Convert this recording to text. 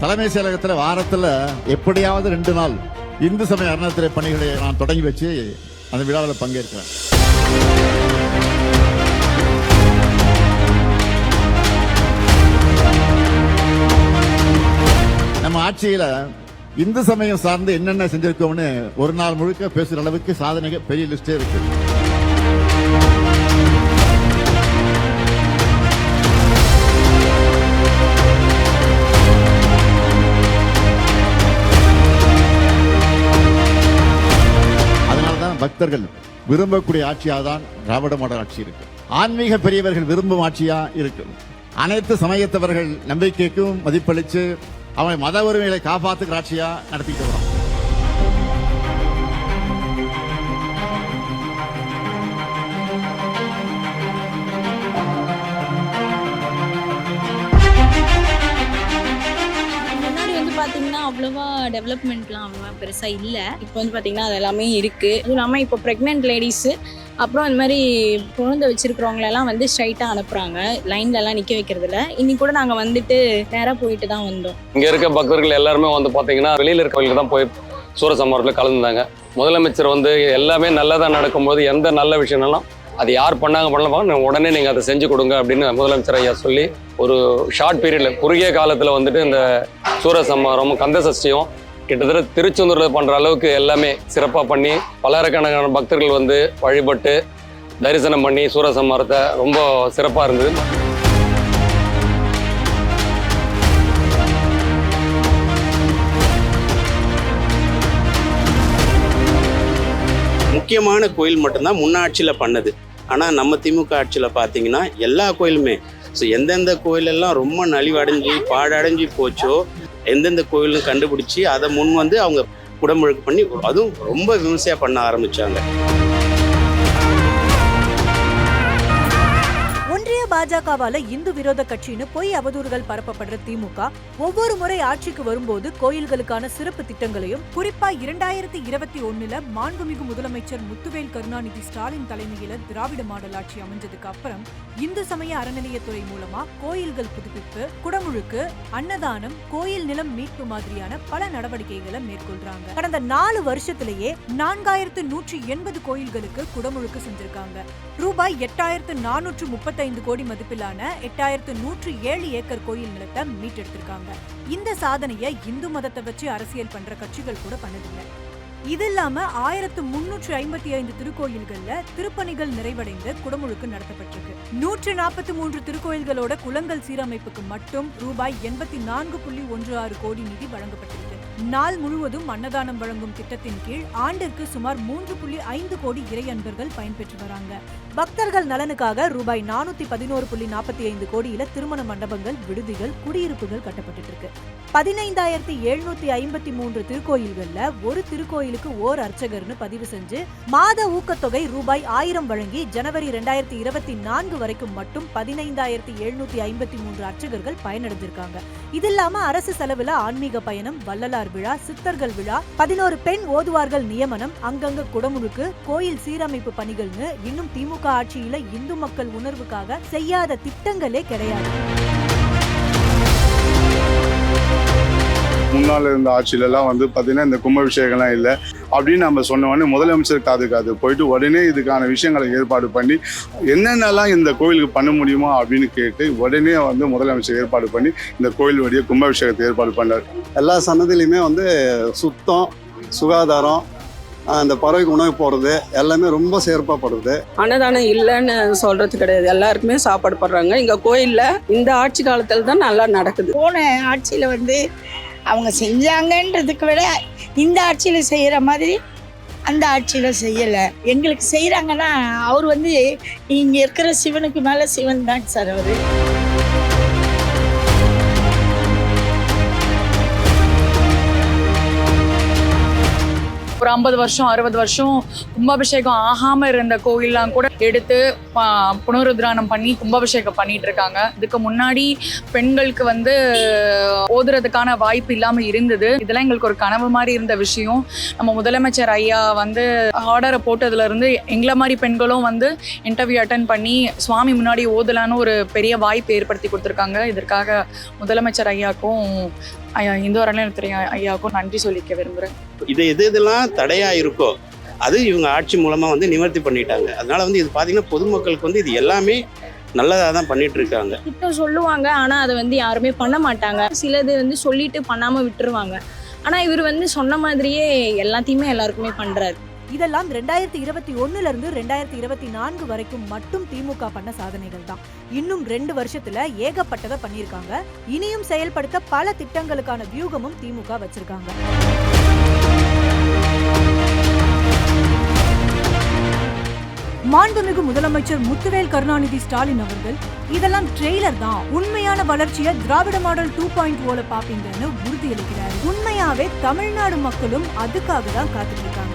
தலைமை செயலகத்தில் வாரத்தில் எப்படியாவது 2 நாள் இந்து சமய அறநிலையத்துறை பணிகளை நான் தொடங்கி வச்சு அந்த விழாவில் பங்கேற்கிறேன். நம்ம ஆட்சியில இந்து சமயம் சார்ந்து என்னென்ன செஞ்சிருக்கோம்னு ஒரு நாள் முழுக்க பேசுற அளவுக்கு சாதனைகள் பெரிய லிஸ்டே இருக்கு. அதனால்தான் பக்தர்கள் விரும்பக்கூடிய ஆட்சியாக தான் திராவிட மாடல் ஆட்சி இருக்கு. ஆன்மீக பெரியவர்கள் விரும்பும் ஆட்சியா இருக்கு. அனைத்து சமயத்தவர்கள் நம்பிக்கைக்கும் மதிப்பளிச்சு அவன் மத உரிமைகளை காப்பாற்றுகிற ஆட்சியா நடத்திட்டு வரோம். பார்த்தீங்கன்னா அவ்வளோவா டெவலப்மெண்ட்லாம் அவ்வளோவா பெருசாக இல்லை. இப்போ வந்து பார்த்தீங்கன்னா அது எல்லாமே இருக்குது. அதுவும் இல்லாமல் இப்போ ப்ரெக்னென்ட் லேடிஸு அப்புறம் இந்த மாதிரி குழந்தை வச்சுருக்கிறவங்களெல்லாம் வந்து ஸ்ட்ரைட்டாக அனுப்புகிறாங்க, லைன்லலாம் நிற்க வைக்கிறதில்ல. இன்னைக்கு கூட நாங்கள் வந்துட்டு நேராக போயிட்டு தான் வந்தோம். இங்கே இருக்க பக்தர்கள் எல்லாருமே வந்து பார்த்தீங்கன்னா வெளியில் இருக்கவங்களுக்கு தான் போய் சூரசம்ஹாரத்தில் கலந்துருந்தாங்க. முதலமைச்சர் வந்து எல்லாமே நல்லதாக நடக்கும்போது எந்த நல்ல விஷயம்னாலும் அது யார் பண்ணலாம் உடனே நீங்கள் அதை செஞ்சு கொடுங்க அப்படின்னு முதலமைச்சர் ஐயா சொல்லி ஒரு ஷார்ட் பீரியடில் குறுகிய காலத்தில் வந்துட்டு இந்த சூரசம்ஹாரமும் கந்த சஷ்டியும் கிட்டத்தட்ட திருச்செந்தூரில் பண்ணுற அளவுக்கு எல்லாமே சிறப்பாக பண்ணி பலரக்கணக்கான பக்தர்கள் வந்து வழிபட்டு தரிசனம் பண்ணி சூரசம்ஹாரத்தை ரொம்ப சிறப்பாக இருந்தது. முக்கியமான கோயில் மட்டும்தான் முன்னாட்சியில் பண்ணது. ஆனால் நம்ம திமுக ஆட்சியில் பார்த்தீங்கன்னா எல்லா கோயிலுமே எந்தெந்த கோயிலெல்லாம் ரொம்ப நலிவடைஞ்சு பாழடைஞ்சு போச்சோ எந்தெந்த கோயிலும் கண்டுபிடிச்சி அதை முன் வந்து அவங்க குடமுழுக்கு பண்ணி அதுவும் ரொம்ப விமர்சையாக பண்ண ஆரம்பித்தாங்க. பாஜகவால இந்து விரோத கட்சின்னு பொய் அவதூறுகள் பரப்பப்படுற திமுக ஒவ்வொரு முறை ஆட்சிக்கு வரும்போது கோயில்களுக்கான சிறப்பு திட்டங்களையும், குறிப்பா 2021 மாண்புமிகு முதலமைச்சர் முத்துவேல் கருணாநிதி ஸ்டாலின் தலைமையில திராவிட மாடல் ஆட்சி அமைஞ்சதுக்கு அப்புறம் இந்து சமய அறநிலையத்துறை மூலமா கோயில்கள் புதுப்பிப்பு, குடமுழுக்கு, அன்னதானம், கோயில் நிலம் மீட்பு மாதிரியான பல நடவடிக்கைகளை மேற்கொள்றாங்க. கடந்த 4 வருஷத்திலேயே 4180 கோயில்களுக்கு குடமுழுக்கு செஞ்சிருக்காங்க. ரூபாய் 8435 கோடி மதிப்பிலான 8107 ஏக்கர் கோயில் நிலத்தை மீட்டெடுத்திருக்காங்க. இந்த சாதனையை இந்து மதத்தை வச்சு அரசியல் பண்ற கட்சிகள் கூட பண்ணதில்லை. இது இல்லாம 1355 திருக்கோயில்கள்ல திருப்பணிகள் நிறைவடைந்து குடமுழுக்கு நடத்தப்பட்டிருக்கு. 143 திருக்கோயில்களோட குளங்கள் சீரமைப்புக்கு மட்டும் ரூபாய் 84.16 கோடி நிதி வழங்கப்பட்டிருக்கு. நாள் முழுவதும் அன்னதானம் வழங்கும் திட்டத்தின் கீழ் ஆண்டிற்கு சுமார் 3.5 கோடி இறை அன்பர்கள் பயன்பெற்று வராங்க. பக்தர்கள் நலனுக்காக ரூபாய் 411.45 கோடியில திருமண மண்டபங்கள், விடுதிகள், குடியிருப்புகள் கட்டப்பட்டு இருக்கு. 15,753 திருக்கோயில்கள்ல ஒரு திருக்கோயிலுக்கு ஓர் அர்ச்சகர்னு பதிவு செஞ்சு மாத ஊக்கத்தொகை ரூபாய் 1000 வழங்கி ஜனவரி 2024 வரைக்கும் மட்டும் 15,753 அர்ச்சகர்கள் பயனடைஞ்சிருக்காங்க. இது இல்லாம அரசு செலவுல ஆன்மீக பயணம், வள்ளலார் விழா, சித்தர்கள் விழா, 11 பெண் ஓதுவார்கள் நியமனம், அங்கங்க குடமுழுக்கு, கோயில் சீரமைப்பு பணிகள்னு இன்னும் திமுக ஆட்சியில இந்து மக்கள் உணர்வுக்காக செய்யாத திட்டங்களே கிடையாது. முன்னால் இருந்த ஆட்சியிலலாம் வந்து பார்த்தீங்கன்னா இந்த கும்பாபிஷேகம்லாம் இல்லை அப்படின்னு நம்ம சொன்ன உடனே முதலமைச்சர் காது போயிட்டு உடனே இதுக்கான விஷயங்களை ஏற்பாடு பண்ணி என்னென்னலாம் இந்த கோயிலுக்கு பண்ண முடியுமோ அப்படின்னு கேட்டு உடனே வந்து முதலமைச்சர் ஏற்பாடு பண்ணி இந்த கோயிலுடைய கும்பாபிஷேகத்தை ஏற்பாடு பண்ணார். எல்லா சன்னதிலையுமே வந்து சுத்தம், சுகாதாரம், அந்த பறவைக்கு உணவு போடுறது எல்லாமே ரொம்ப சிறப்பாகப்படுது. அன்னதானம் இல்லைன்னு சொல்றது கிடையாது, எல்லாருக்குமே சாப்பாடு போடுறாங்க. இங்கே கோயிலில் இந்த ஆட்சி காலத்தில் தான் நல்லா நடக்குது. போன ஆட்சியில் வந்து அவங்க செஞ்சாங்கன்றதுக்கு விட இந்த ஆட்சியில் செய்கிற மாதிரி அந்த ஆட்சியில் செய்யலை. எங்களுக்கு செய்கிறாங்கன்னா அவர் வந்து இங்கே இருக்கிற சிவனுக்கு மேலே சிவன் தான் சார் அவர். ஒரு 50 வருஷம் 60 வருஷம் கும்பாபிஷேகம் ஆகாம இருந்த கோயில்லாம் கூட எடுத்து புனருத்ரானம் பண்ணி கும்பாபிஷேகம் பண்ணிட்டு இருக்காங்க. இதுக்கு முன்னாடி பெண்களுக்கு வந்து ஓதுறதுக்கான வாய்ப்பு இல்லாம இருந்தது. இதெல்லாம் எங்களுக்கு ஒரு கனவு மாதிரி இருந்த விஷயம். நம்ம முதலமைச்சர் ஐயா வந்து ஆர்டரை போட்டதுல இருந்து எங்களை மாதிரி பெண்களும் வந்து இன்டர்வியூ அட்டன் பண்ணி சுவாமி முன்னாடி ஓதலான்னு ஒரு பெரிய வாய்ப்பு ஏற்படுத்தி கொடுத்துருக்காங்க. இதற்காக முதலமைச்சர் ஐயாக்கும் இந்து அறநிலையத்துறை ஐயாவுக்கும் நன்றி சொல்லிக்க விரும்புகிறேன். இதெல்லாம் தடையா இருக்கோ அது இவங்க ஆட்சி மூலமா வந்து நிவர்த்தி பண்ணிட்டாங்க. அதனால வந்து இது பாத்தீங்கன்னா பொதுமக்களுக்கு வந்து இது எல்லாமே நல்லதாக தான் பண்ணிட்டு இருக்காங்க. திட்டம் சொல்லுவாங்க, ஆனா அதை வந்து யாருமே பண்ண மாட்டாங்க. சிலது வந்து சொல்லிட்டு பண்ணாம விட்டுருவாங்க. ஆனா இவர் வந்து சொன்ன மாதிரியே எல்லாத்தையுமே எல்லாருக்குமே பண்றாரு. இதெல்லாம் 2021 இருந்து 2024 வரைக்கும் மட்டும் திமுக பண்ண சாதனைகள் தான். இன்னும் 2 வருஷத்துல ஏகப்பட்டதை பண்ணியிருக்காங்க. இனியும் செயல்படுத்த பல திட்டங்களுக்கான வியூகமும் திமுக வச்சிருக்காங்க. மாண்புமிகு முதலமைச்சர் முத்துவேல் கருணாநிதி ஸ்டாலின் அவர்கள் இதெல்லாம் ட்ரெய்லர் தான், உண்மையான வளர்ச்சியை திராவிட மாடல் 2.0 பாப்பீங்கன்னு உறுதியளிக்கிறார். உண்மையாவே தமிழ்நாடு மக்களும் அதுக்காக தான் காத்துட்டு இருக்காங்க.